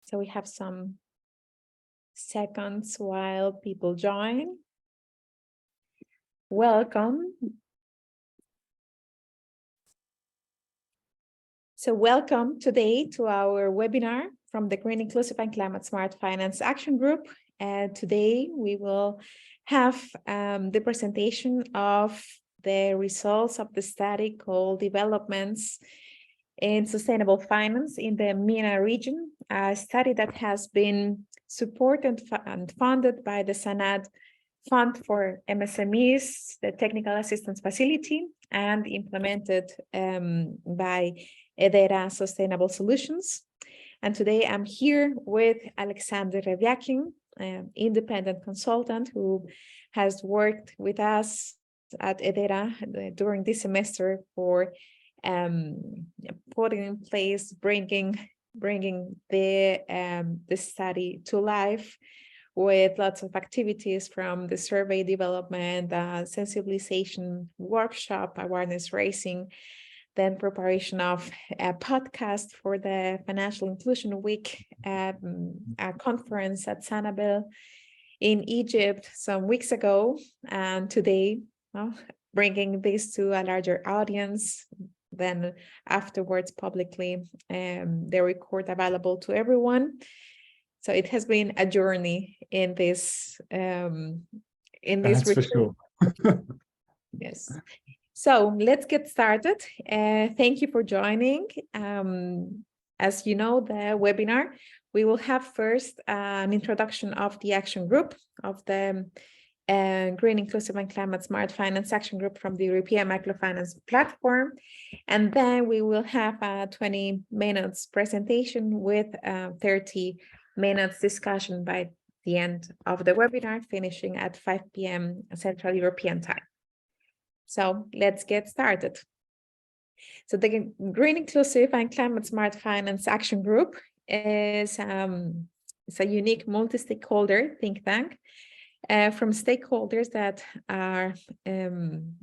So we have some seconds while people join. Welcome. So welcome today to our webinar from the Green Inclusive and Climate Smart Finance Action Group. Today we will have the presentation of the results of the study called Developments in Sustainable Finance in the MENA Region, a study that has been supported and funded by the SANAD Fund for MSMEs, the Technical Assistance Facility, and implemented by HEDERA Sustainable Solutions. And today I'm here with Alexander Reviakin, independent consultant who has worked with us at HEDERA during this semester for putting in place, bringing the study to life with lots of activities from the survey development, sensibilization workshop, awareness raising, then preparation of a podcast for the Financial Inclusion Week, a conference at Sanabel in Egypt some weeks ago, and today bringing this to a larger audience. Then afterwards publicly the record available to everyone. So it has been a journey in this That's for sure. Yes. So let's get started. Thank you for joining. As you know, the webinar, we will have first an introduction of the action group of the Green Inclusive and Climate Smart Finance Action Group from the European Microfinance Platform. And then we will have a 20 minutes presentation with 30 minutes discussion by the end of the webinar, finishing at 5 p.m. Central European Time. So let's get started. So the Green Inclusive and Climate Smart Finance Action Group is a unique multi-stakeholder think tank from stakeholders that are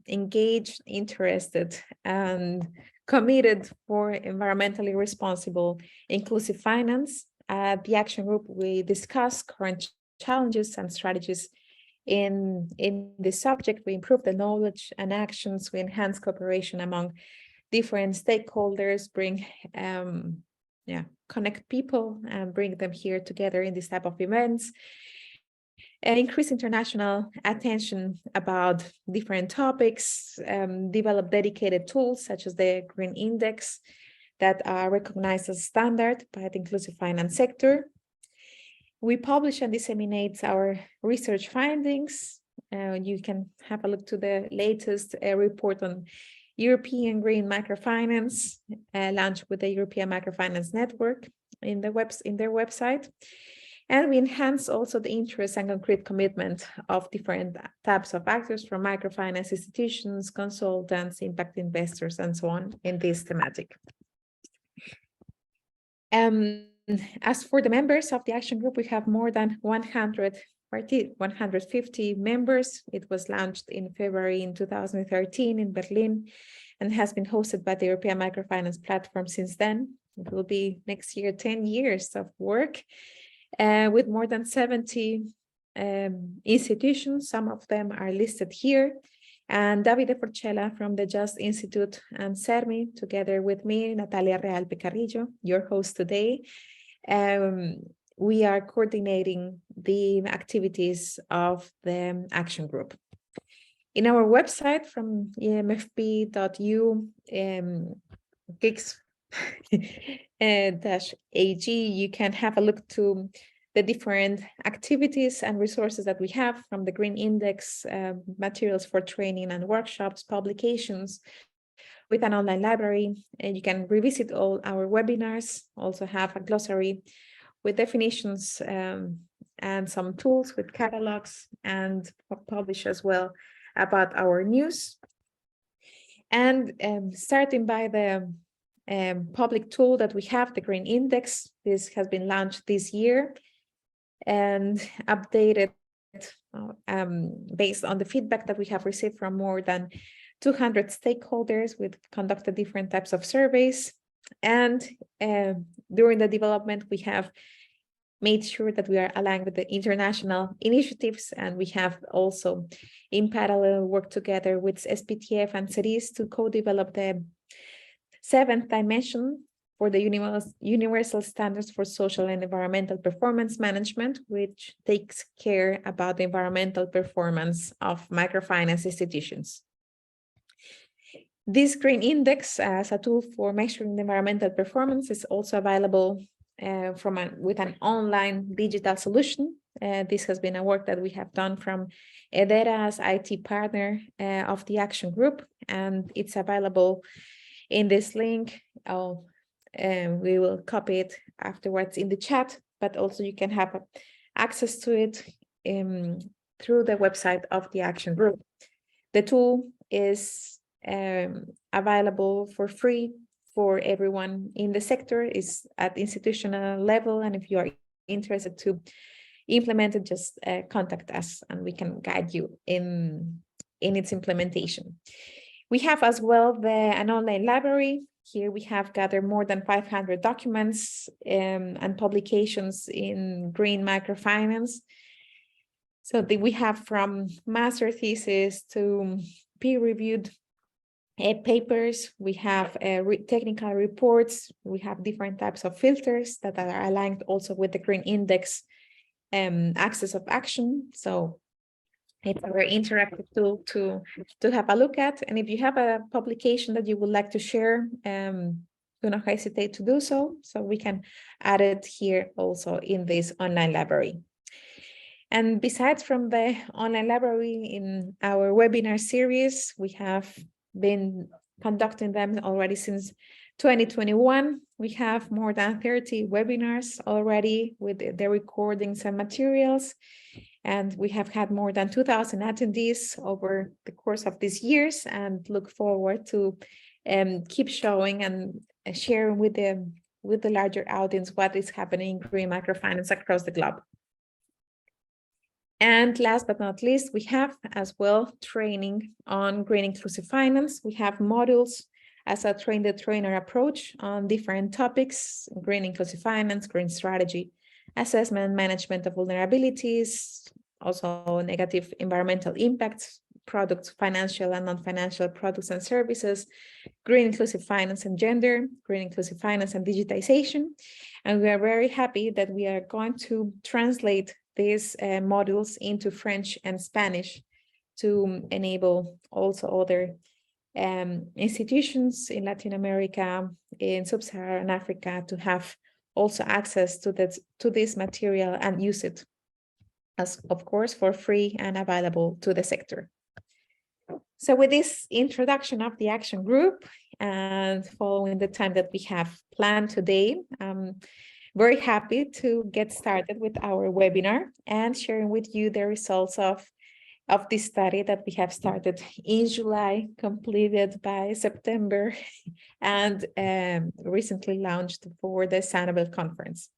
engaged, interested, and committed for environmentally responsible, inclusive finance. The action group, we discuss current challenges and strategies in this subject. We improve the knowledge and actions. We enhance cooperation among different stakeholders, bring connect people and bring them here together in this type of events. Increase international attention about different topics, develop dedicated tools such as the Green Index that are recognized as standard by the inclusive finance sector. We publish and disseminate our research findings. You can have a look to the latest report on European Green Microfinance, launched with the European Microfinance Network in their website. And we enhance also the interest and concrete commitment of different types of actors, from microfinance institutions, consultants, impact investors, and so on in this thematic. As for the members of the action group, we have more than 150 members. It was launched in February in 2013 in Berlin and has been hosted by the European Microfinance Platform since then. It will be next year 10 years of work. With more than 70 institutions. Some of them are listed here. And Davide Forcella from the Just Institute and CERMI, together with me, Natalia Realpe Carrillo, your host today. We are coordinating the activities of the action group. In our website from e-MFP.eu, -ag, you can have a look to the different activities and resources that we have, from the Green Index, materials for training and workshops, publications, with an online library, and you can revisit all our webinars, also have a glossary with definitions and some tools with catalogs, and publish as well about our news. And starting by the public tool that we have, the Green Index. This has been launched this year and updated based on the feedback that we have received from more than 200 stakeholders. We've conducted different types of surveys, and during the development we have made sure that we are aligned with the international initiatives, and we have also in parallel worked together with SPTF and cities to co-develop the 7th dimension for the universal standards for social and environmental performance management, which takes care about the environmental performance of microfinance institutions. This Green Index as a tool for measuring the environmental performance is also available with an online digital solution. This has been a work that we have done from HEDERA's IT partner of the action group, and it's available in this link. We will copy it afterwards in the chat, but also you can have access to it through the website of the action group. The tool is available for free for everyone in the sector, is at institutional level, and if you are interested to implement it, just contact us and we can guide you in its implementation. We have as well an online library. Here we have gathered more than 500 documents and publications in green microfinance. So we have from master thesis to peer-reviewed papers, we have technical reports, we have different types of filters that are aligned also with the Green Index axis of action. So it's a very interactive tool to have a look at. And if you have a publication that you would like to share, do not hesitate to do so. So we can add it here also in this online library. And besides from the online library, in our webinar series, we have been conducting them already since 2021. We have more than 30 webinars already with the recordings and materials. And we have had more than 2,000 attendees over the course of these years, and look forward to keep showing and sharing with the larger audience what is happening in green microfinance across the globe. And last but not least, we have as well training on green inclusive finance. We have modules as a train-the-trainer approach on different topics: green inclusive finance, green strategy, assessment, management of vulnerabilities, also negative environmental impacts, products, financial and non-financial products and services, green inclusive finance and gender, green inclusive finance and digitization. And we are very happy that we are going to translate these modules into French and Spanish to enable also other institutions in Latin America, in Sub-Saharan Africa, to have also access to this material and use it, as of course, for free and available to the sector. So with this introduction of the action group and following the time that we have planned today, I'm very happy to get started with our webinar and sharing with you the results of this study that we have started in July, completed by September, and recently launched for the Sustainable Conference.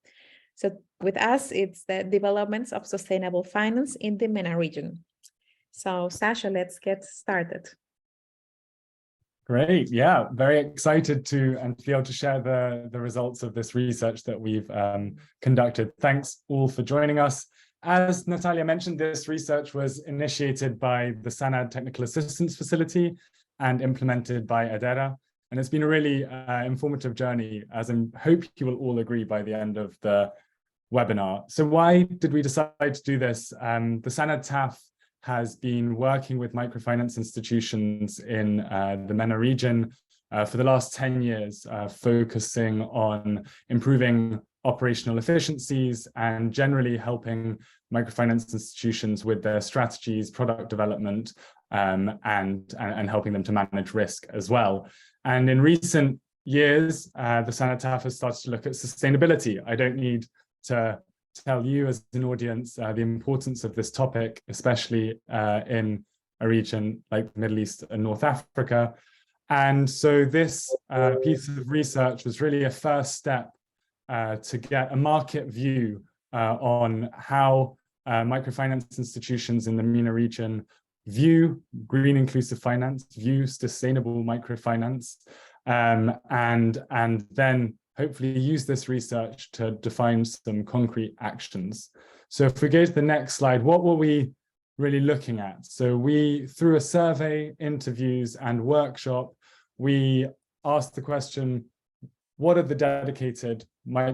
So with us, it's the developments of sustainable finance in the MENA region. So Sasha, let's get started. Great. Yeah, very excited to be able to share the results of this research that we've conducted. Thanks all for joining us. As Natalia mentioned, this research was initiated by the SANAD Technical Assistance Facility and implemented by HEDERA. And it's been a really informative journey, as I hope you will all agree by the end of the webinar. So why did we decide to do this? The SANAD TAF has been working with microfinance institutions in the MENA region for the last 10 years, focusing on improving operational efficiencies and generally helping microfinance institutions with their strategies, product development, and helping them to manage risk as well. And in recent years, the SANAD TAF has started to look at sustainability. I don't need to tell you as an audience the importance of this topic, especially in a region like the Middle East and North Africa. And so this piece of research was really a first step to get a market view on how microfinance institutions in the MENA region view green inclusive finance, view sustainable microfinance, and then hopefully use this research to define some concrete actions. So if we go to the next slide, what were we really looking at? So we, through a survey, interviews, and workshop, we asked the question, what are the dedicated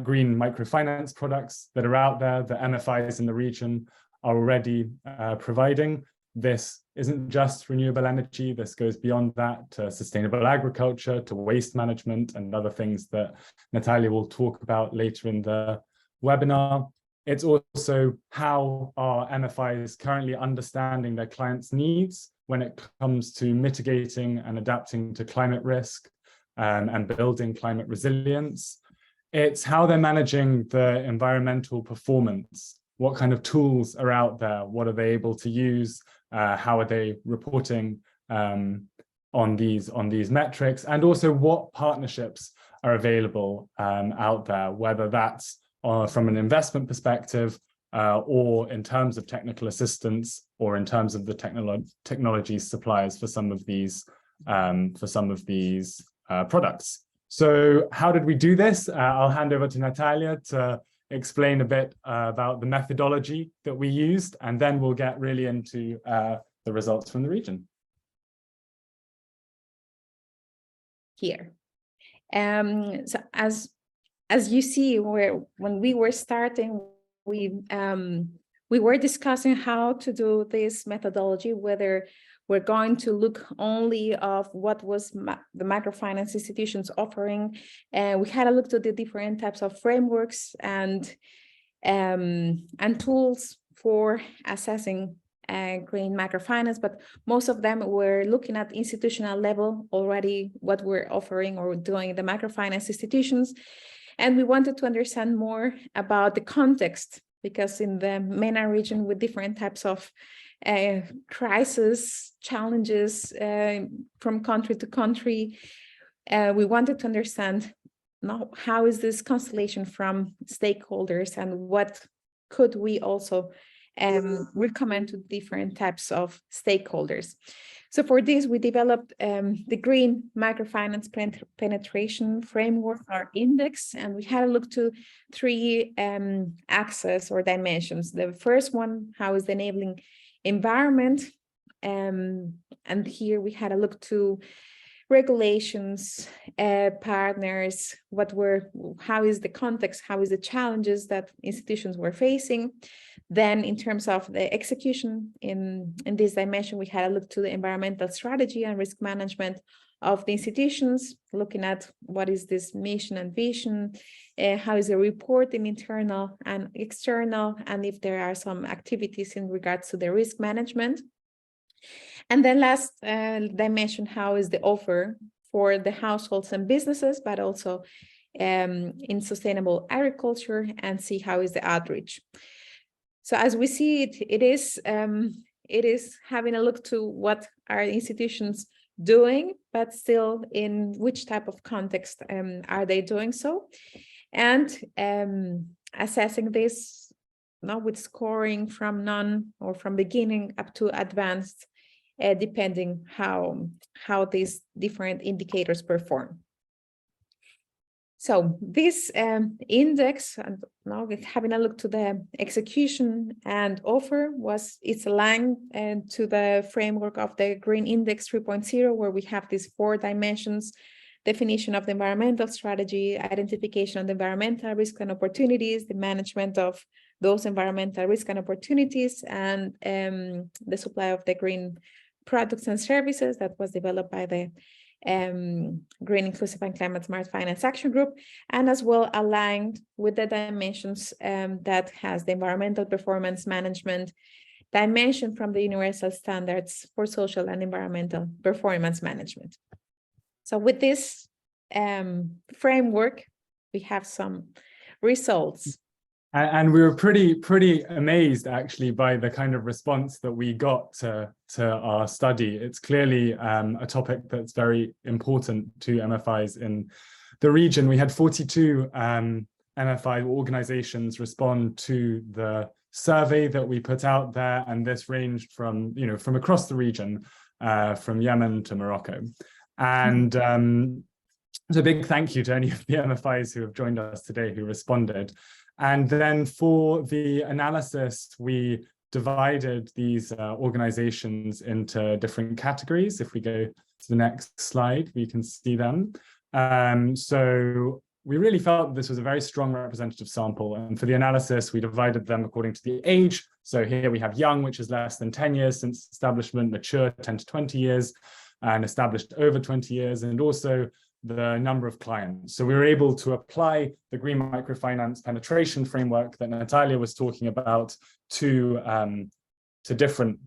green microfinance products that are out there that MFIs in the region are already providing? This isn't just renewable energy, this goes beyond that to sustainable agriculture, to waste management, and other things that Natalia will talk about later in the webinar. It's also how are MFIs currently understanding their clients' needs when it comes to mitigating and adapting to climate risk, and building climate resilience. It's how they're managing the environmental performance. What kind of tools are out there? What are they able to use? How are they reporting on these metrics? And also what partnerships are available out there, whether that's from an investment perspective or in terms of technical assistance or in terms of the technology suppliers for some of these products. So how did we do this? I'll hand over to Natalia to explain a bit about the methodology that we used, and then we'll get really into the results from the region. Here. So as you see, when we were starting, we were discussing how to do this methodology, whether we're going to look only of what was the microfinance institutions offering, and we had a look to the different types of frameworks and tools for assessing green microfinance, but most of them were looking at institutional level already, what we're offering or doing in the microfinance institutions. And we wanted to understand more about the context, because in the MENA region with different types of crisis, challenges from country to country, we wanted to understand now how is this constellation from stakeholders and what could we also recommend to different types of stakeholders. So for this, we developed the Green Microfinance Penetration Framework, our index, and we had a look to three axes or dimensions. The first one, how is the enabling environment? And here we had a look to regulations, partners, how is the context, how is the challenges that institutions were facing. Then in terms of the execution in this dimension, we had a look to the environmental strategy and risk management of the institutions, looking at what is this mission and vision, how is the reporting internal and external, and if there are some activities in regards to the risk management. And then last dimension, how is the offer for the households and businesses, but also in sustainable agriculture, and see how is the outreach. So as we see it, it is having a look to what are institutions doing, but still in which type of context are they doing so, and assessing this now with scoring from none or from beginning up to advanced, depending how these different indicators perform. So this index, and now with having a look to the execution and offer, it's aligned to the framework of the Green Index 3.0, where we have these 4 dimensions: definition of the environmental strategy, identification of the environmental risks and opportunities, the management of those environmental risks and opportunities, and the supply of the green products and services that was developed by the Green, Inclusive and Climate Smart Finance Action Group, and as well aligned with the dimensions that has the environmental performance management dimension from the Universal Standards for Social and Environmental Performance Management. So with this framework, we have some results. And we were pretty amazed actually by the kind of response that we got to our study. It's clearly a topic that's very important to MFIs in the region. We had 42 MFI organizations respond to the survey that we put out there, and this ranged from across the region, from Yemen to Morocco. And So a big thank you to any of the MFIs who have joined us today who responded. And then for the analysis, we divided these organizations into different categories. If we go to the next slide, we can see them. So we really felt this was a very strong representative sample. And for the analysis, we divided them according to the age. So here we have young, which is less than 10 years since establishment, mature 10 to 20 years, and established over 20 years, and also the number of clients. So we were able to apply the Green Microfinance Penetration framework that Natalia was talking about to different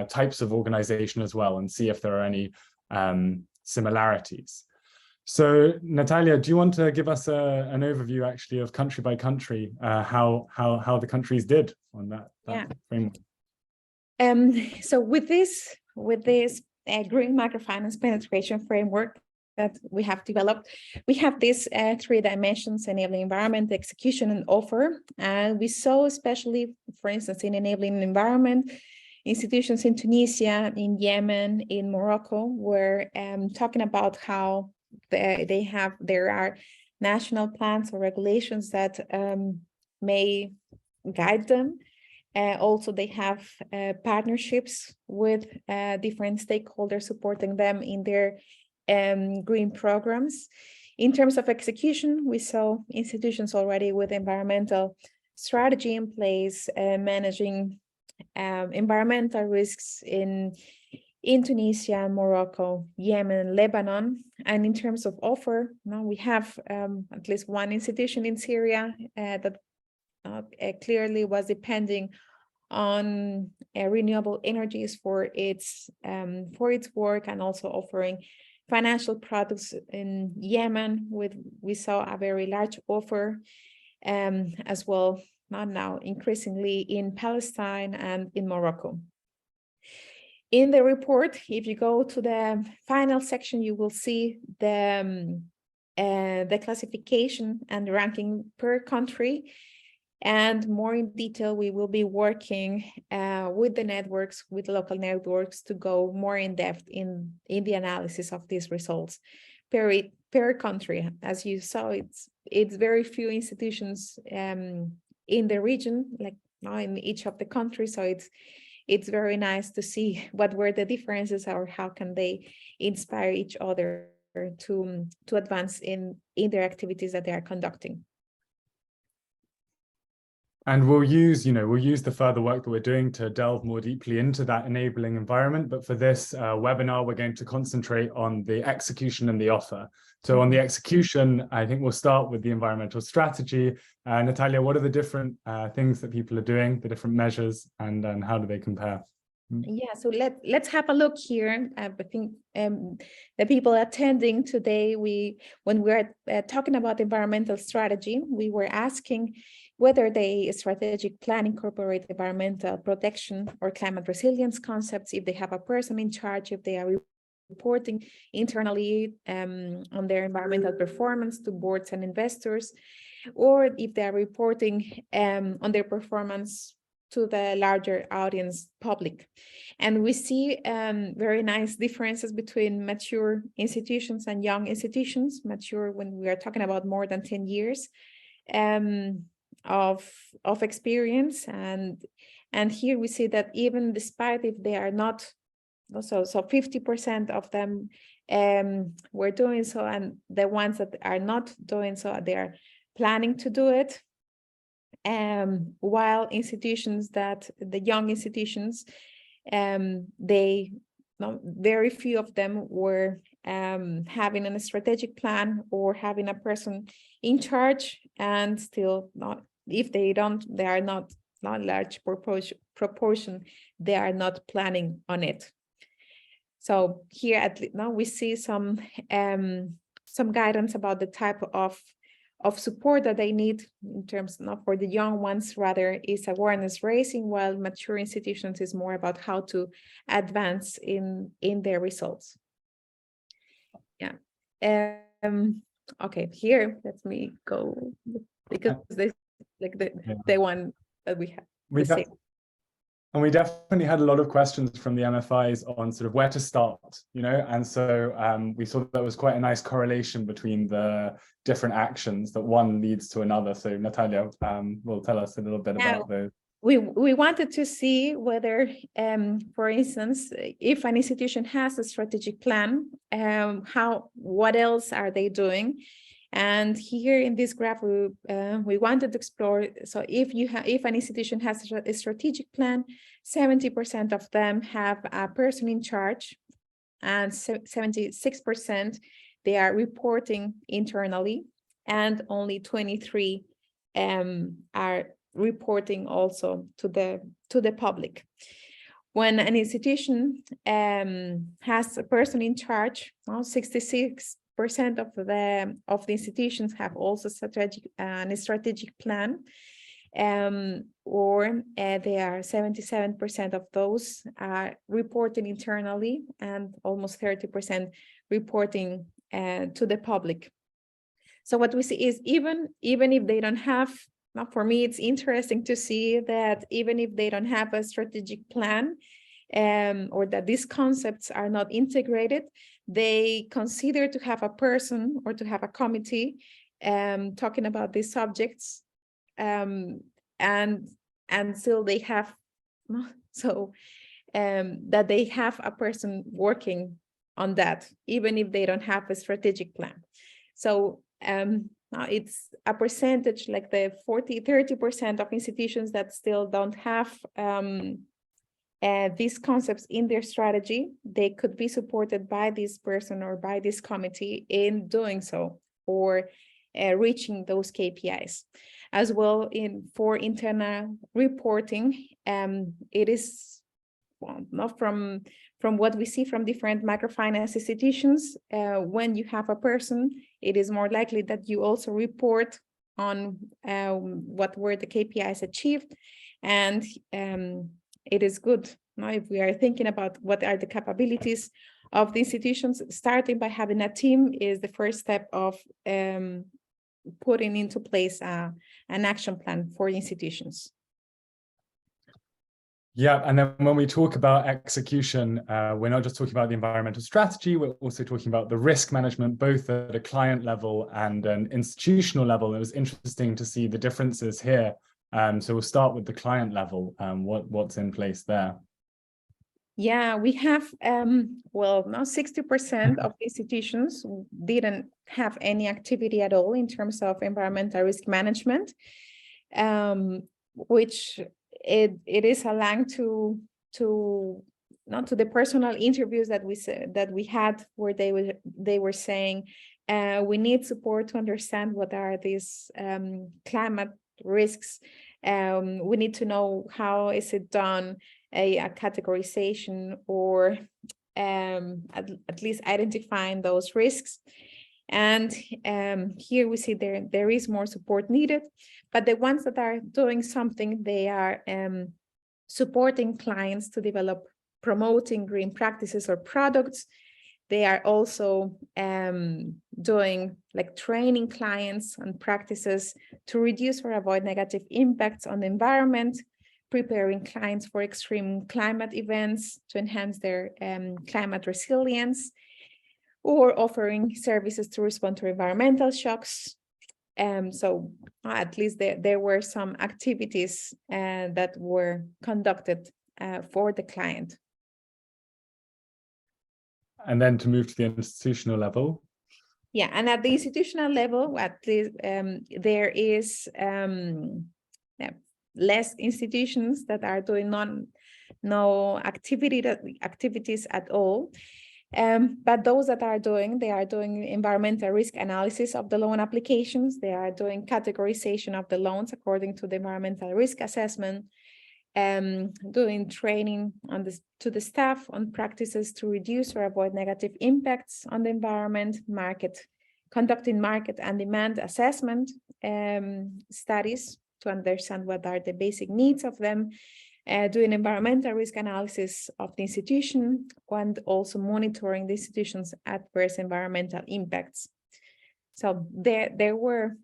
types of organization as well, and see if there are any similarities. So Natalia, do you want to give us an overview actually of country by country, how the countries did on that framework? So with this Green Microfinance Penetration framework that we have developed, we have these 3 dimensions: enabling environment, execution, and offer. And we saw, especially, for instance, in enabling environment, institutions in Tunisia, in Yemen, in Morocco were talking about how there are national plans or regulations that may guide them. Also, they have partnerships with different stakeholders supporting them in their green programs. In terms of execution, we saw institutions already with environmental strategy in place, managing environmental risks in Tunisia, Morocco, Yemen, Lebanon. And in terms of offer, now we have at least one institution in Syria that clearly was depending on renewable energies for its work, and also offering financial products in Yemen. We saw a very large offer as well, now increasingly in Palestine and in Morocco. In the report, if you go to the final section, you will see the classification and ranking per country. And more in detail, we will be working with the networks, with local networks, to go more in depth in the analysis of these results per country. As you saw, it's very few institutions in the region, like now in each of the countries. So it's very nice to see what were the differences, or how can they inspire each other to advance in their activities that they are conducting. And we'll use the further work that we're doing to delve more deeply into that enabling environment. But for this webinar, we're going to concentrate on the execution and the offer. So on the execution, I think we'll start with the environmental strategy. Natalia, what are the different things that people are doing, the different measures, and how do they compare? Yeah, so let's have a look here. I think the people attending today, when we're talking about environmental strategy, we were asking whether the strategic plan incorporate environmental protection or climate resilience concepts, if they have a person in charge, if they are reporting internally on their environmental performance to boards and investors, or if they are reporting on their performance to the larger audience public. And we see very nice differences between mature institutions and young institutions. Mature when we are talking about more than 10 years of experience, and here we see that even despite if they are not, so 50% of them were doing so, and the ones that are not doing so, they are planning to do it. While institutions the young institutions, very few of them were having a strategic plan or having a person in charge, and still not, if they are not large proportion, they are not planning on it. So here now we see some guidance about the type of support that they need in terms, not for the young ones, rather is awareness raising, while mature institutions is more about how to advance in their results. Yeah. Okay, here, let me go, because this like the one that we have. And we definitely had a lot of questions from the MFIs on sort of where to start, and so we saw that was quite a nice correlation between the different actions that one leads to another. So Natalia will tell us a little bit about those. We wanted to see whether, for instance, if an institution has a strategic plan, what else are they doing? And here in this graph, we wanted to explore. So if an institution has a strategic plan, 70% of them have a person in charge, and 76% they are reporting internally, and only 23 are reporting also to the public. When an institution has a person in charge, 66% of the institutions have also a strategic plan, or they are 77% of those are reporting internally, and almost 30% reporting to the public. So what we see is even if they don't have, for me, it's interesting to see that even if they don't have a strategic plan, or that these concepts are not integrated, they consider to have a person or to have a committee talking about these subjects, and still they have, that they have a person working on that, even if they don't have a strategic plan. So it's a percentage, like the 30% of institutions that still don't have these concepts in their strategy. They could be supported by this person or by this committee in doing so, or reaching those KPIs. As well, for internal reporting, it is, well, not from what we see from different microfinance institutions, when you have a person, it is more likely that you also report on what were the KPIs achieved. And it is good, if we are thinking about what are the capabilities of the institutions, starting by having a team is the first step of putting into place an action plan for institutions. Yeah, and then when we talk about execution, we're not just talking about the environmental strategy, we're also talking about the risk management, both at a client level and an institutional level. It was interesting to see the differences here. So we'll start with the client level, what's in place there. Yeah, we have, well, now 60% of institutions didn't have any activity at all in terms of environmental risk management, which it is aligned to not to the personal interviews that we had, where they were saying we need support to understand what are these climate risks. We need to know how is it done, a categorization, or at least identifying those risks. And here we see there is more support needed, but the ones that are doing something, they are supporting clients to develop, promoting green practices or products. They are also doing, like, training clients on practices to reduce or avoid negative impacts on the environment, preparing clients for extreme climate events to enhance their climate resilience, or offering services to respond to environmental shocks. So at least there were some activities that were conducted for the client. And then to move to the institutional level. Yeah, and at the institutional level, at least there is less institutions that are doing no activities at all. But those that are doing, they are doing environmental risk analysis of the loan applications. They are doing categorization of the loans according to the environmental risk assessment, doing training to the staff on practices to reduce or avoid negative impacts on the environment, conducting market and demand assessment studies to understand what are the basic needs of them, doing environmental risk analysis of the institution, and also monitoring the institution's adverse environmental impacts. So there were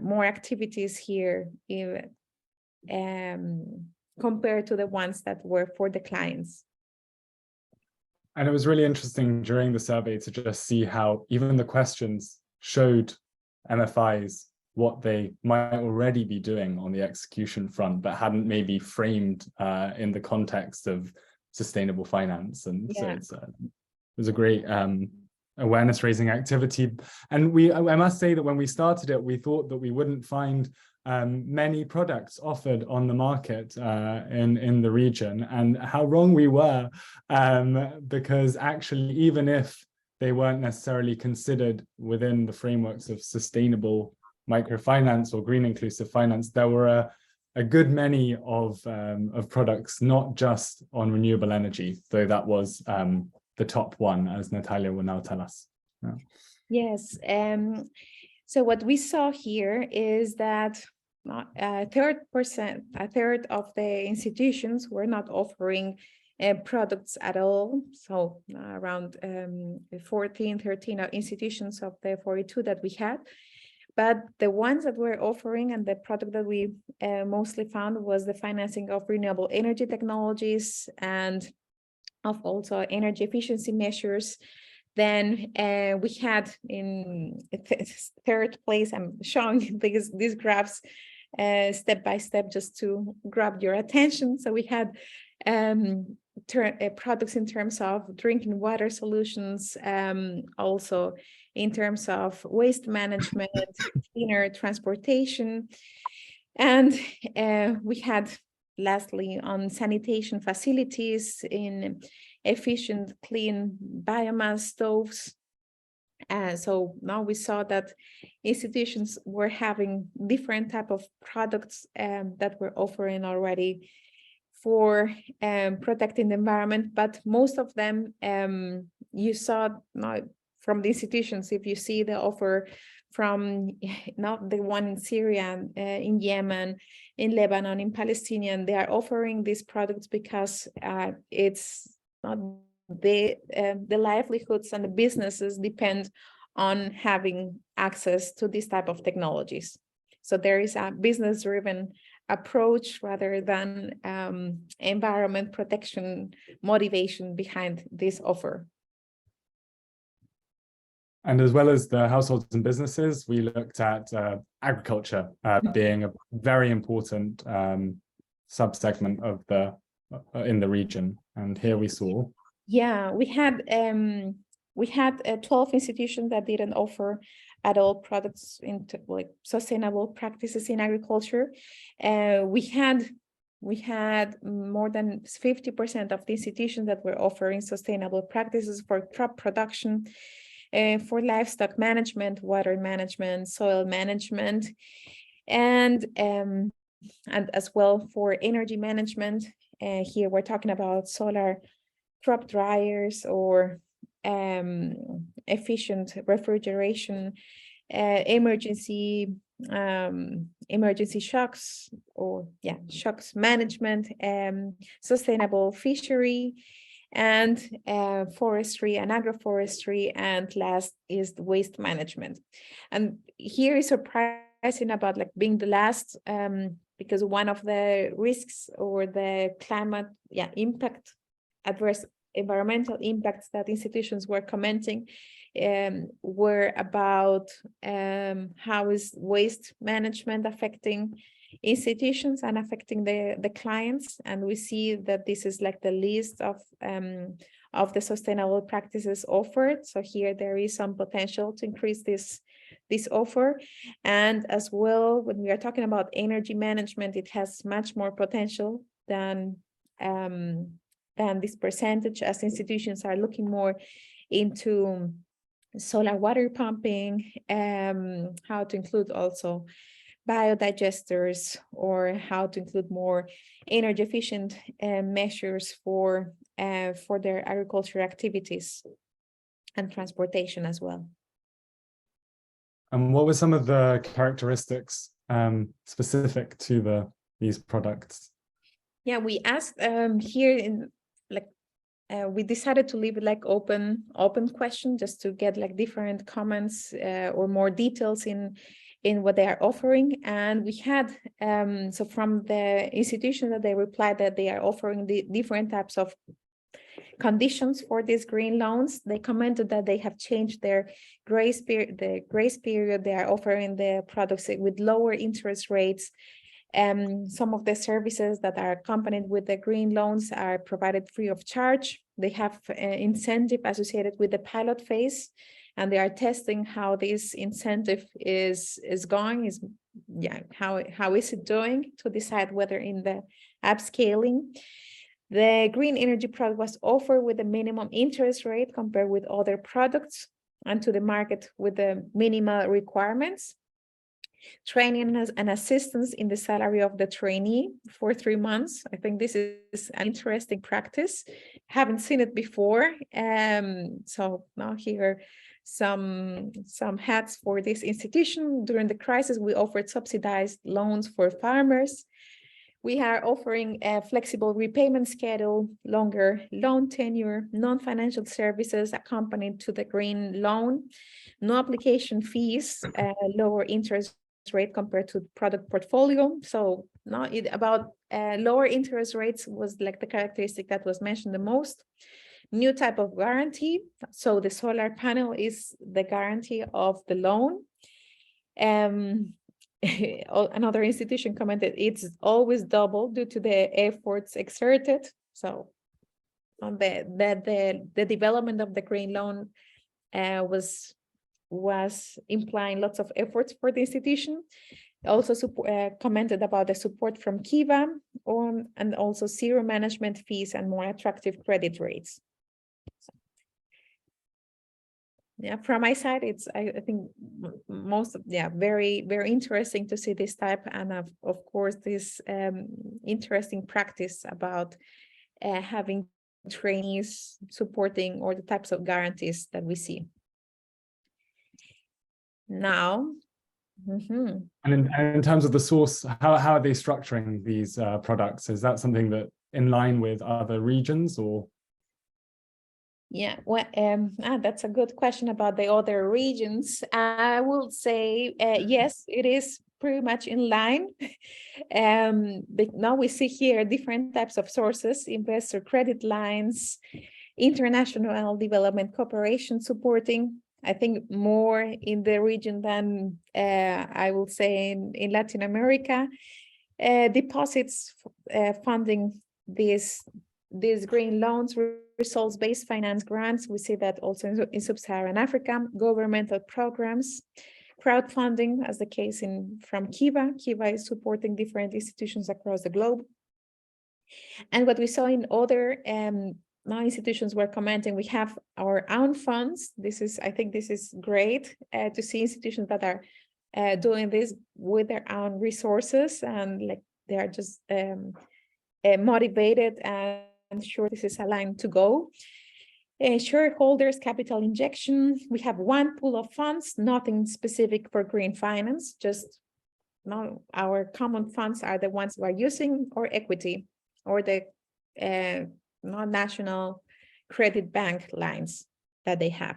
more activities here compared to the ones that were for the clients. And it was really interesting during the survey to just see how even the questions showed MFIs what they might already be doing on the execution front, but hadn't maybe framed in the context of sustainable finance. And so it was a great awareness raising activity. And I must say that when we started it, we thought that we wouldn't find many products offered on the market in the region, and how wrong we were, because actually, even if they weren't necessarily considered within the frameworks of sustainable microfinance or green inclusive finance, there were a good many of products, not just on renewable energy, though that was the top one, as Natalia will now tell us. Yeah. Yes. So what we saw here is that a third of the institutions were not offering products at all. So around 13 institutions of the 42 that we had. But the ones that were offering, and the product that we mostly found, was the financing of renewable energy technologies and of also energy efficiency measures. Then we had in third place, I'm showing these graphs step by step just to grab your attention. So we had products in terms of drinking water solutions, also in terms of waste management, cleaner transportation. And we had, lastly, on sanitation facilities, in efficient, clean biomass stoves. So now we saw that institutions were having different type of products that were offering already for protecting the environment, but most of them you saw now from the institutions. If you see the offer from not the one in Syria, in Yemen, in Lebanon, in Palestinian, they are offering these products because it's not the livelihoods and the businesses depend on having access to this type of technologies. So there is a business-driven approach rather than environment protection motivation behind this offer. And as well as the households and businesses, we looked at agriculture being a very important subsegment of in the region. And here we saw. Yeah, we had 12 institutions that didn't offer at all products into like sustainable practices in agriculture. We had more than 50% of the institutions that were offering sustainable practices for crop production, for livestock management, water management, soil management, and as well for energy management. Here we're talking about solar crop dryers or efficient refrigeration, emergency shocks, or shocks management, sustainable fishery, and forestry and agroforestry, and last is the waste management. And here is surprising about like being the last, because one of the risks or the climate impact, adverse environmental impacts that institutions were commenting were about how is waste management affecting institutions and affecting the clients. And we see that this is like the list of the sustainable practices offered. So here there is some potential to increase this offer. And as well, when we are talking about energy management, it has much more potential than this percentage, as institutions are looking more into solar water pumping, how to include also biodigesters, or how to include more energy efficient measures for their agriculture activities and transportation as well. And what were some of the characteristics specific to these products? Yeah, we asked here in we decided to leave it like open question, just to get like different comments or more details in in what they are offering. And we had, so from the institution that they replied that they are offering the different types of conditions for these green loans. They commented that they have changed their grace period, they are offering the products with lower interest rates. Some of the services that are accompanied with the green loans are provided free of charge. They have incentive associated with the pilot phase, and they are testing how this incentive is going, how is it doing, to decide whether in the upscaling. The green energy product was offered with a minimum interest rate compared with other products, and to the market with the minimal requirements. Training and assistance in the salary of the trainee for 3 months. I think this is an interesting practice. Haven't seen it before. So now here some hats for this institution. During the crisis, we offered subsidized loans for farmers. We are offering a flexible repayment schedule, longer loan tenure, non-financial services accompanied to the green loan, no application fees, lower interest rate compared to the product portfolio. So about lower interest rates was like the characteristic that was mentioned the most. New type of guarantee. So the solar panel is the guarantee of the loan. Another institution commented it's always double due to the efforts exerted. So on the development of the green loan was implying lots of efforts for the institution. Also commented about the support from Kiva and also zero management fees and more attractive credit rates. Yeah, from my side, it's I think very, very interesting to see this type, and of course this interesting practice about having trainees supporting all the types of guarantees that we see now. And in terms of the source, how are they structuring these products? Is that something that in line with other regions, or? Yeah, well, that's a good question about the other regions. I will say, yes, it is pretty much in line. But now we see here different types of sources: investor credit lines, international development cooperation supporting. I think more in the region than I will say in Latin America. Deposits funding these green loans, results-based finance grants. We see that also in Sub-Saharan Africa. Governmental programs, crowdfunding, as the case from Kiva. Kiva is supporting different institutions across the globe. And what we saw in other institutions were commenting, we have our own funds. I think this is great to see institutions that are doing this with their own resources, and like they are just motivated and sure this is aligned to go. Shareholders, capital injection. We have one pool of funds, nothing specific for green finance, just our common funds are the ones we are using, or equity, or the national credit bank lines that they have.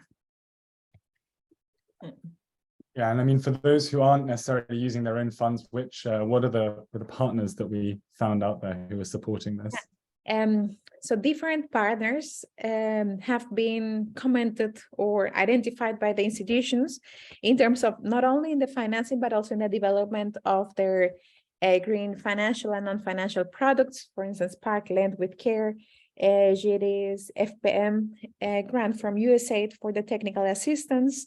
Yeah, and I mean, for those who aren't necessarily using their own funds, what are the partners that we found out there who are supporting this? So different partners have been commented or identified by the institutions in terms of not only in the financing, but also in the development of their green financial and non-financial products. For instance, Park Lend with Care, GDs, FPM, grant from USAID for the technical assistance,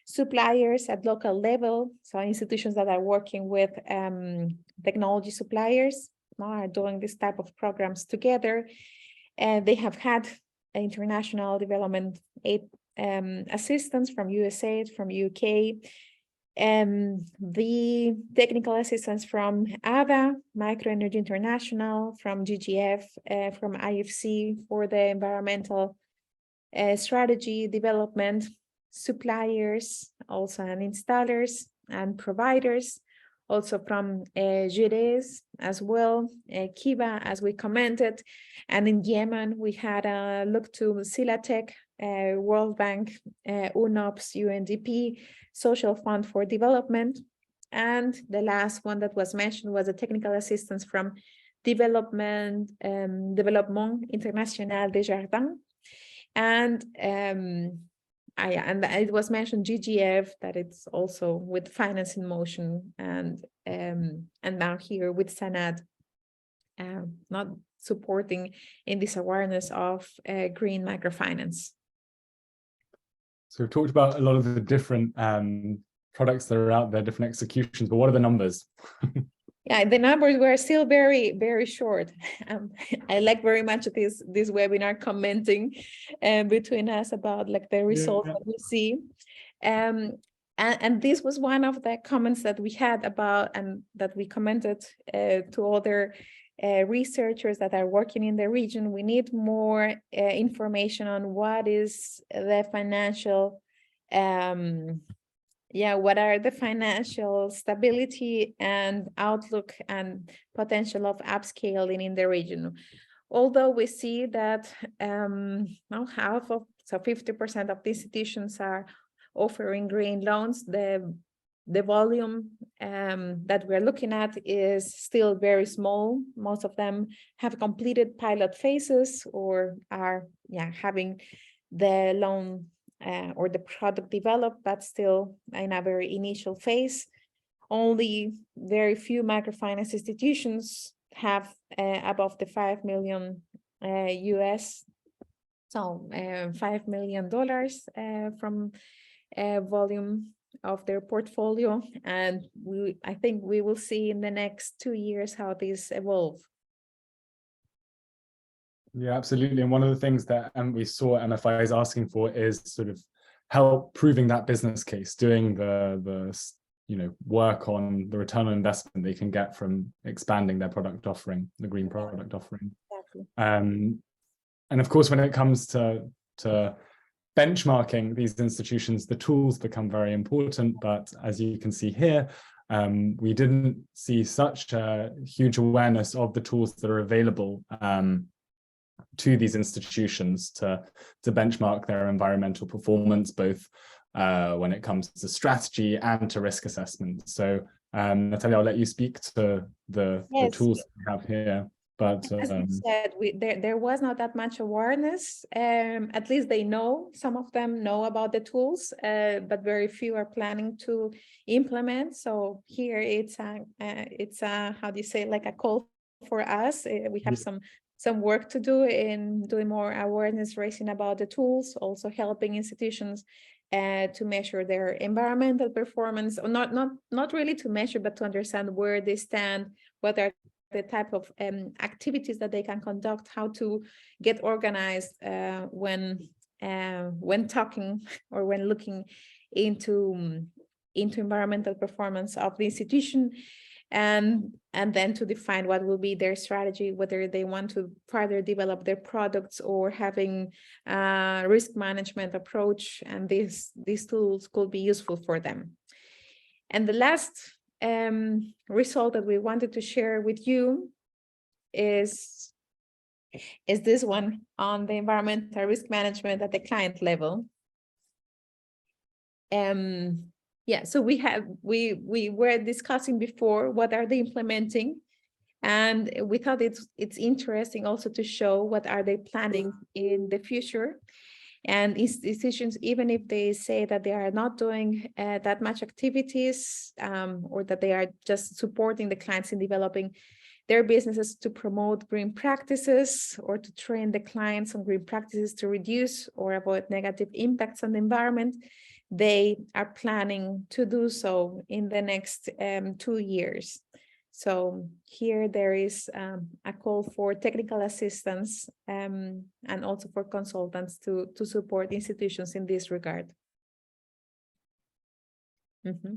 suppliers at local level. So institutions that are working with technology suppliers are doing this type of programs together. And they have had international development aid assistance from USAID, from UK, the technical assistance from AVA, Microenergy International, from GGF, from IFC for the environmental strategy development, suppliers, also and installers and providers, also from GDs as well, Kiva, as we commented. And in Yemen, we had a look to Silatech, World Bank, UNOPS, UNDP, Social Fund for Development. And the last one that was mentioned was a technical assistance from Développement International des Jardins. And and it was mentioned GGF, that it's also with Finance in Motion, and now here with Sanad, not supporting in this awareness of green microfinance. So we've talked about a lot of the different products that are out there, different executions, but what are the numbers? Yeah, the numbers were still very, very short. I like very much this webinar commenting between us about like the results that we see. And this was one of the comments that we had about, and that we commented to other researchers that are working in the region. We need more information on what is the financial what are the financial stability and outlook and potential of upscaling in the region. Although we see that now half of, so 50% of the institutions are offering green loans, the volume that we're looking at is still very small. Most of them have completed pilot phases or are having the loan or the product developed, but still in a very initial phase. Only very few microfinance institutions have above the 5 million US, so $5 million from volume of their portfolio. And I think we will see in the next 2 years how these evolve. Yeah, absolutely. And one of the things that we saw MFIs asking for is sort of help proving that business case, doing the work on the return on investment they can get from expanding their product offering, the green product offering. Exactly. And of course, when it comes to benchmarking these institutions, the tools become very important. But as you can see here, we didn't see such a huge awareness of the tools that are available to these institutions to benchmark their environmental performance, both when it comes to strategy and to risk assessment. So Natalia, I'll let you speak to the tools that we have here. But as you said, there was not that much awareness. At least they know, some of them know about the tools, but very few are planning to implement. So here it's a how do you say, like a call for us. We have some work to do in doing more awareness raising about the tools, also helping institutions to measure their environmental performance, or not really to measure, but to understand where they stand, what are the type of activities that they can conduct, how to get organized when talking or when looking into environmental performance of the institution, and then to define what will be their strategy, whether they want to further develop their products or having a risk management approach, and these tools could be useful for them. And the last result that we wanted to share with you is this one on the environmental risk management at the client level. So we were discussing before what are they implementing, and we thought it's interesting also to show what are they planning in the future. And institutions, even if they say that they are not doing that much activities, or that they are just supporting the clients in developing their businesses to promote green practices or to train the clients on green practices to reduce or avoid negative impacts on the environment, they are planning to do so in the next 2 years. So here there is a call for technical assistance and also for consultants to support institutions in this regard. Mm-hmm.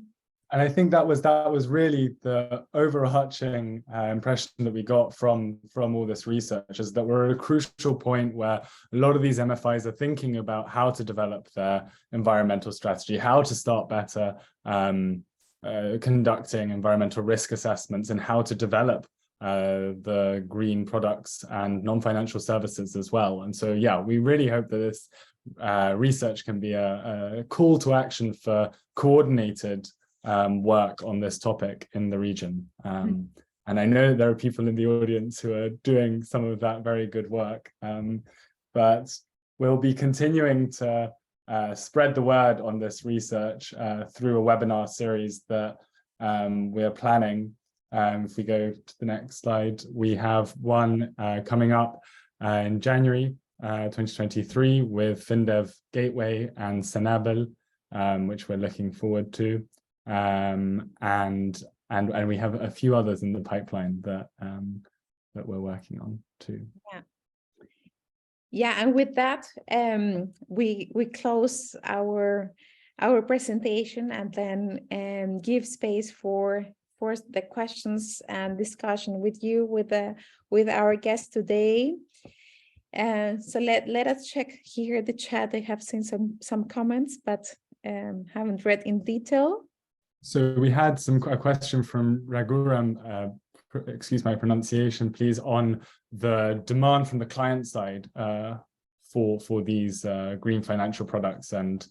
And I think that was really the overarching impression that we got from all this research, is that we're at a crucial point where a lot of these MFIs are thinking about how to develop their environmental strategy, how to start better conducting environmental risk assessments, and how to develop the green products and non-financial services as well. And so, yeah, we really hope that this research can be a call to action for coordinated work on this topic in the region. And I know there are people in the audience who are doing some of that very good work, but we'll be continuing to spread the word on this research through a webinar series that we are planning. If we go to the next slide, we have one coming up in January 2023 with FinDev Gateway and Senabel, which we're looking forward to. And we have a few others in the pipeline that that we're working on too. Yeah, and with that, we close our presentation and then give space for the questions and discussion with you with our guest today. So let us check here the chat. I have seen some comments, but haven't read in detail. So we had a question from Raghuram, excuse my pronunciation, please, on the demand from the client side for these green financial products. And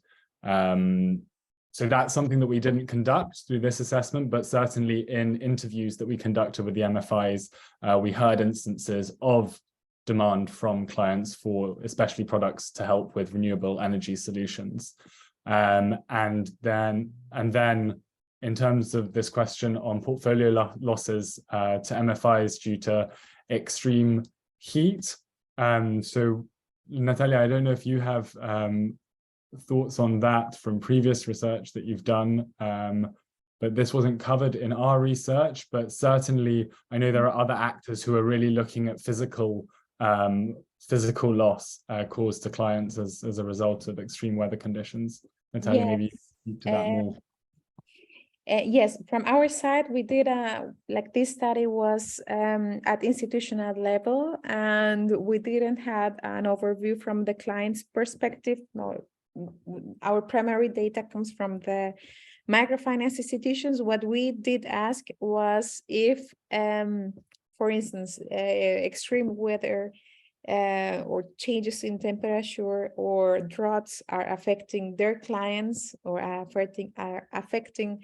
so that's something that we didn't conduct through this assessment, but certainly in interviews that we conducted with the MFIs, we heard instances of demand from clients for especially products to help with renewable energy solutions. And then in terms of this question on portfolio losses to MFIs due to extreme heat. So Natalia, I don't know if you have thoughts on that from previous research that you've done, but this wasn't covered in our research, but certainly I know there are other actors who are really looking at physical loss caused to clients as a result of extreme weather conditions. Natalia, maybe you can speak to that more. Yes, from our side, we did this study was at institutional level, and we didn't have an overview from the client's perspective. No, our primary data comes from the microfinance institutions. What we did ask was if, for instance, extreme weather or changes in temperature or droughts are affecting their clients or are affecting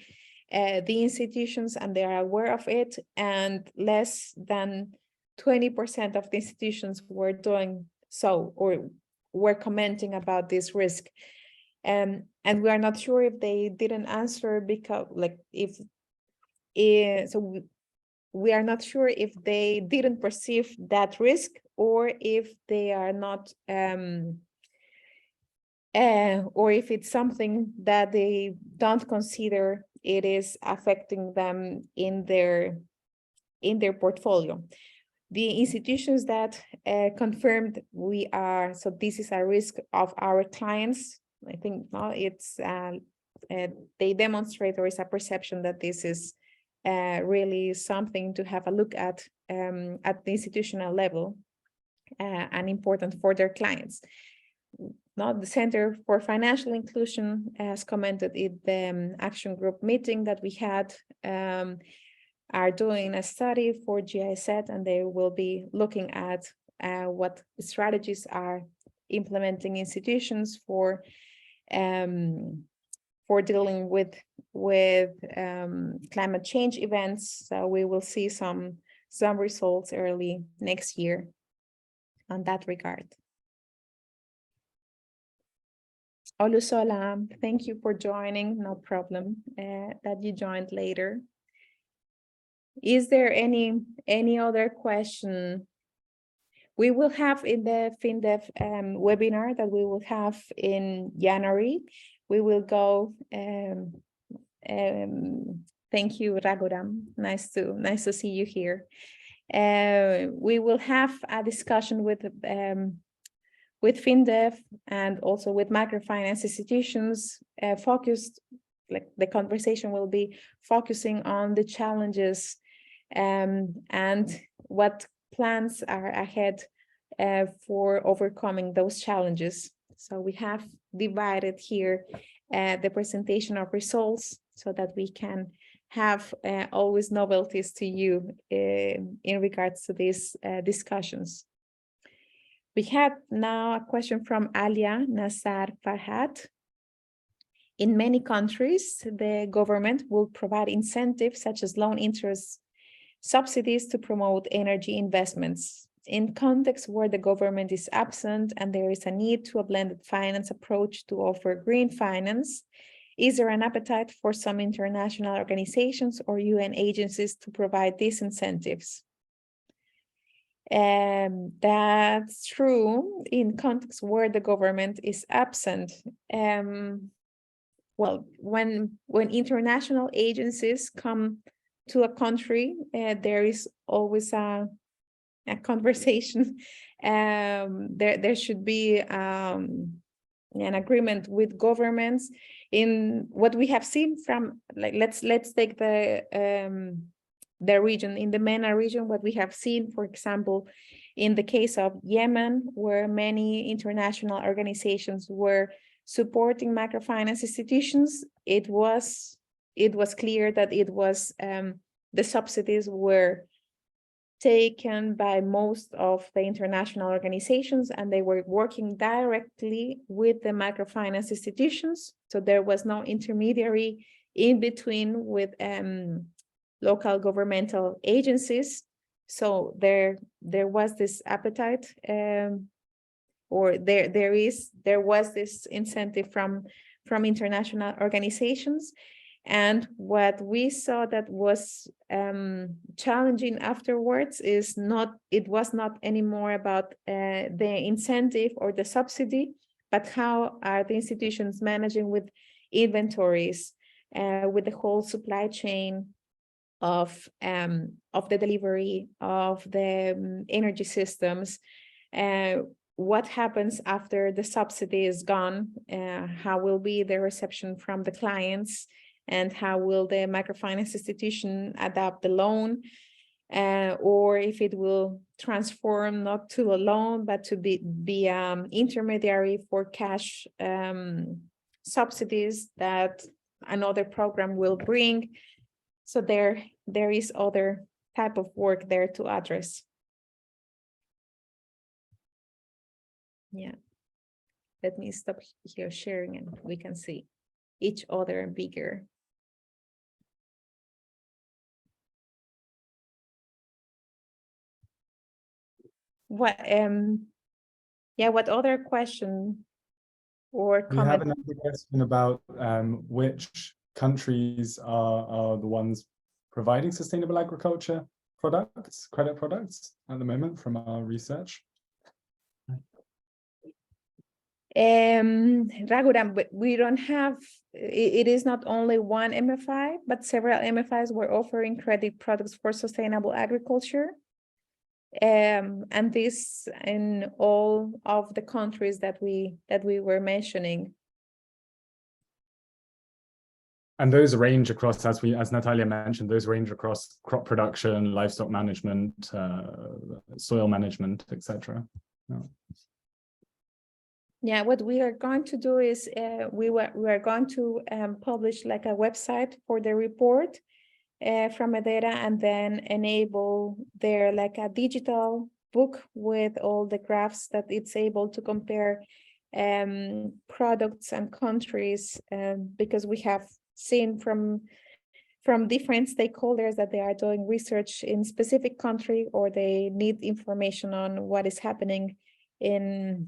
the institutions, and they are aware of it, and less than 20% of the institutions were doing so or were commenting about this risk. And we are not sure if they didn't answer because so we are not sure if they didn't perceive that risk or if they are not or if it's something that they don't consider it is affecting them in their portfolio. The institutions that confirmed so this is a risk of our clients, I think it's they demonstrate, or is a perception that this is really something to have a look at the institutional level and important for their clients. Now, the Center for Financial Inclusion has commented in the action group meeting that we had, are doing a study for GIZ, and they will be looking at what strategies are implementing institutions for dealing with climate change events. So we will see some results early next year on that regard. Olusola, thank you for joining. No problem that you joined later. Is there any other question? We will have in the FinDev webinar that we will have in January. We will go. Thank you, Raghuram. Nice to see you here. We will have a discussion with FinDev and also with microfinance institutions, focused, the conversation will be focusing on the challenges and what plans are ahead for overcoming those challenges. So we have divided here the presentation of results so that we can have always novelties to you in regards to these discussions. We have now a question from Alia Nassar Farhat. In many countries, the government will provide incentives such as loan interest subsidies to promote energy investments. In contexts where the government is absent and there is a need to a blended finance approach to offer green finance, is there an appetite for some international organizations or UN agencies to provide these incentives? That's true in contexts where the government is absent. Well, when international agencies come to a country, there is always a conversation. There should be an agreement with governments. In what we have seen from, like, let's take the region, in the MENA region, what we have seen, for example, in the case of Yemen, where many international organizations were supporting microfinance institutions, it was clear that it was the subsidies were taken by most of the international organizations, and they were working directly with the microfinance institutions. So there was no intermediary in between with local governmental agencies. So there was this appetite, or there was this incentive from international organizations. And what we saw that was challenging afterwards is it was not anymore about the incentive or the subsidy, but how are the institutions managing with inventories, with the whole supply chain of the delivery of the energy systems. What happens after the subsidy is gone? How will be the reception from the clients? And how will the microfinance institution adapt the loan? Or if it will transform not to a loan, but to be intermediary for cash subsidies that another program will bring. So there is other type of work there to address. Yeah, let me stop here sharing and we can see each other bigger. What what other question or comment? We have another question about which countries are the ones providing sustainable agriculture products, credit products at the moment from our research. Raghuram, but we don't have, it is not only one MFI, but several MFIs were offering credit products for sustainable agriculture. And this in all of the countries that we were mentioning. And those range across, as Natalia mentioned, those range across crop production, livestock management, soil management, etc. Yeah, what we are going to do is we are going to publish like a website for the report from HEDERA, and then enable there like a digital book with all the graphs that it's able to compare products and countries, because we have seen from different stakeholders that they are doing research in specific country, or they need information on what is happening in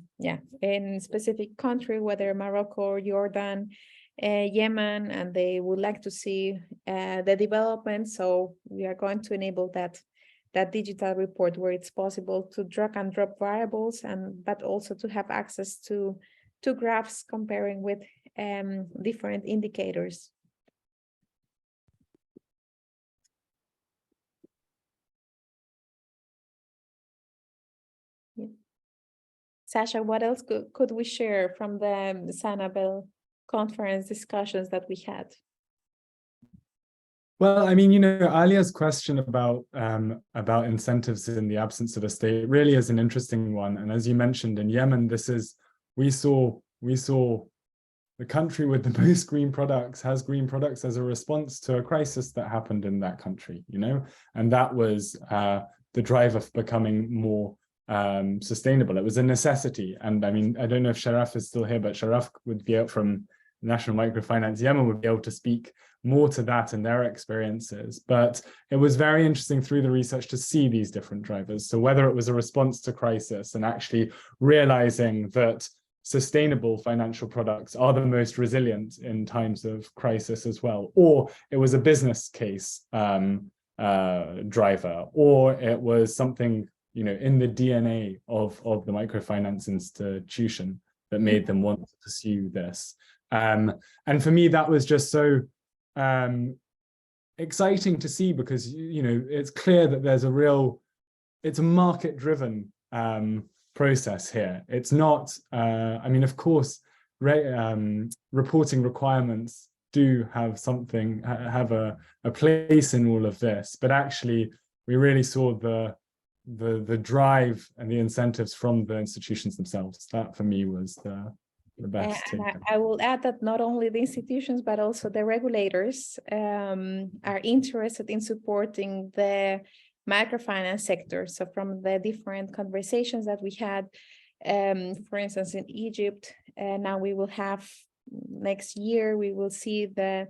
specific country, whether Morocco or Jordan, Yemen, and they would like to see the development. So we are going to enable that digital report where it's possible to drag and drop variables, but also to have access to graphs comparing with different indicators. Yeah. Sasha, what else could we share from the Sanabel conference discussions that we had? Well, I mean, Alia's question about incentives in the absence of a state really is an interesting one. And as you mentioned, in Yemen, we saw the country with the most green products has green products as a response to a crisis that happened in that country, and that was the driver for becoming more sustainable. It was a necessity. And I mean, I don't know if Sharaf is still here, but Sharaf would be out from National Microfinance Yemen would be able to speak more to that and their experiences. But it was very interesting through the research to see these different drivers. So whether it was a response to crisis and actually realizing that sustainable financial products are the most resilient in times of crisis as well, or it was a business case driver, or it was something, you know, in the DNA of the microfinance institution that made them want to pursue this. And for me, that was just so exciting to see, because, you know, it's clear that there's a real, it's a market-driven process here. It's not, I mean, of course, reporting requirements do have something, have a place in all of this, but actually we really saw the drive and the incentives from the institutions themselves. That for me was the best. And I will add that not only the institutions, but also the regulators are interested in supporting the microfinance sector. So from the different conversations that we had, for instance, in Egypt, now we will have next year, we will see the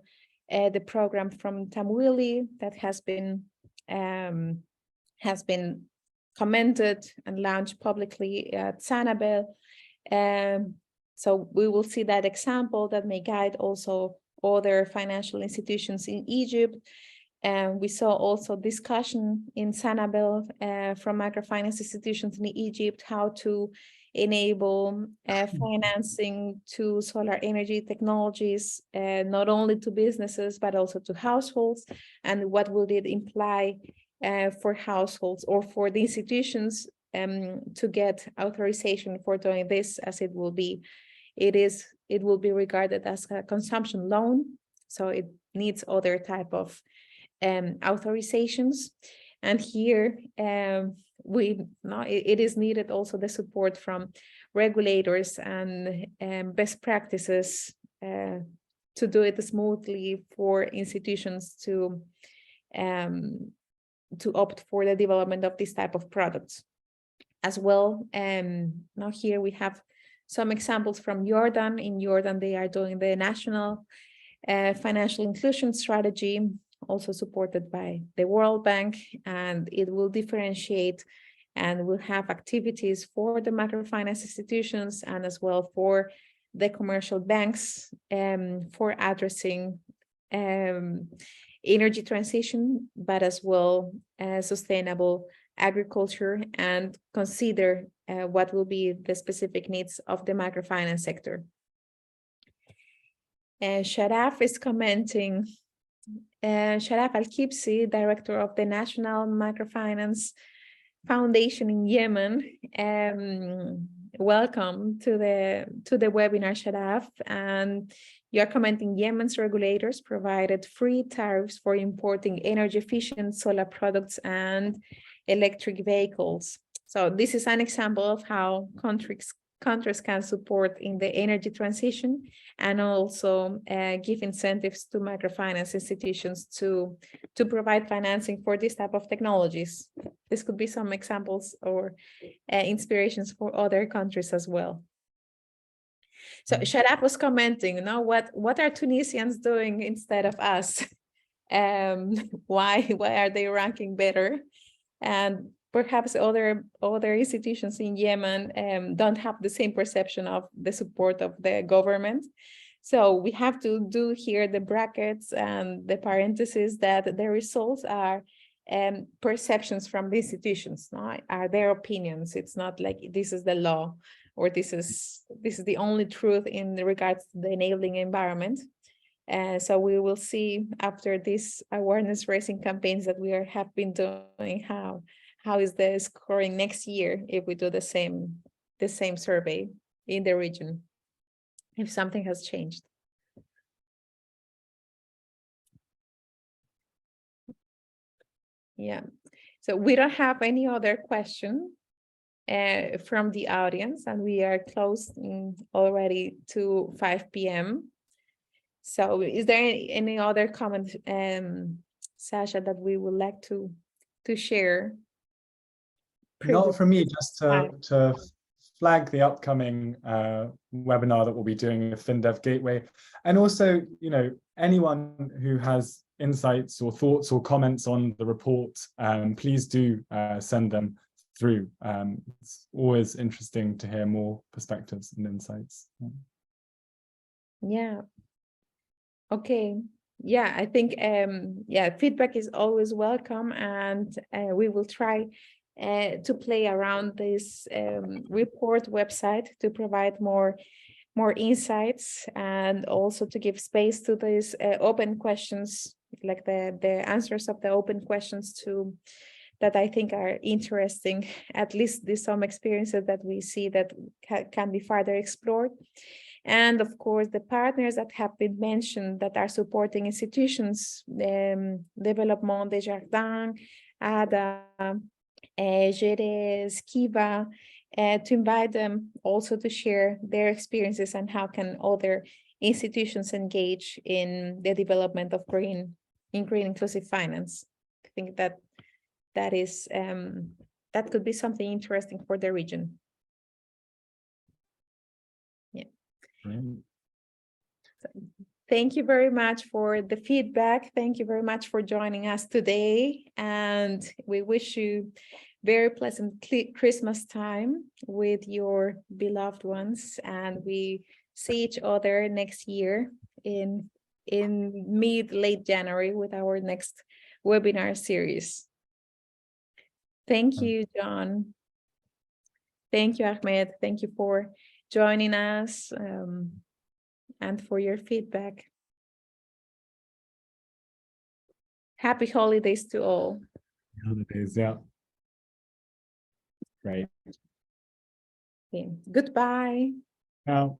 program from Tamwili that has been commented and launched publicly at Sanabel. So we will see that example that may guide also other financial institutions in Egypt. And we saw also discussion in Sanabel from microfinance institutions in Egypt, how to enable financing to solar energy technologies, not only to businesses, but also to households, and what will it imply for households or for the institutions to get authorization for doing this, as it will be regarded as a consumption loan, so it needs other type of authorizations. And here it is needed also the support from regulators and best practices to do it smoothly for institutions to opt for the development of this type of products as well. Now here we have some examples from Jordan. In Jordan, they are doing the national financial inclusion strategy, also supported by the World Bank, and it will differentiate and will have activities for the microfinance institutions and as well for the commercial banks for addressing energy transition, but as well sustainable agriculture, and consider what will be the specific needs of the microfinance sector. Sharaf is commenting. Sharaf Al-Kibsi, director of the National Microfinance Foundation in Yemen. Welcome to the webinar, Sharaf. And you are commenting, Yemen's regulators provided free tariffs for importing energy efficient solar products and electric vehicles. So this is an example of how countries can support in the energy transition, and also give incentives to microfinance institutions to provide financing for this type of technologies. This could be some examples or inspirations for other countries as well. So Sharaf was commenting, you know, what are Tunisians doing instead of us? Why are they ranking better? And perhaps other institutions in Yemen don't have the same perception of the support of the government. So we have to do here the brackets and the parentheses that the results are perceptions from the institutions, no? Are their opinions. It's not like this is the law or this is the only truth in regards to the enabling environment. So we will see after these awareness raising campaigns that we have been doing how is the scoring next year if we do the same survey in the region, if something has changed. Yeah, so we don't have any other question from the audience, and we are close already to 5 p.m. So is there any other comment, Sasha, that we would like to share? Not for me, just to flag the upcoming webinar that we'll be doing with FinDev Gateway. And also, anyone who has insights or thoughts or comments on the report, please do send them through. It's always interesting to hear more perspectives and insights. Yeah. Okay. Yeah, I think feedback is always welcome, and we will try to play around this report website to provide more insights, and also to give space to these open questions, like the answers of the open questions to that I think are interesting. At least there's some experiences that we see that can be further explored. And of course, the partners that have been mentioned that are supporting institutions, Développement des Jardins, ADA, GEDES, Kiva, to invite them also to share their experiences and how can other institutions engage in the development of green inclusive finance. I think that is that could be something interesting for the region. So, thank you very much for the feedback. Thank you very much for joining us today. And we wish you very pleasant Christmas time with your beloved ones. And we see each other next year in late January with our next webinar series. Thank you, John. Thank you, Ahmed. Thank you for joining us and for your feedback. Happy holidays to all. Holidays, yeah. Great. Okay. Goodbye. Ciao.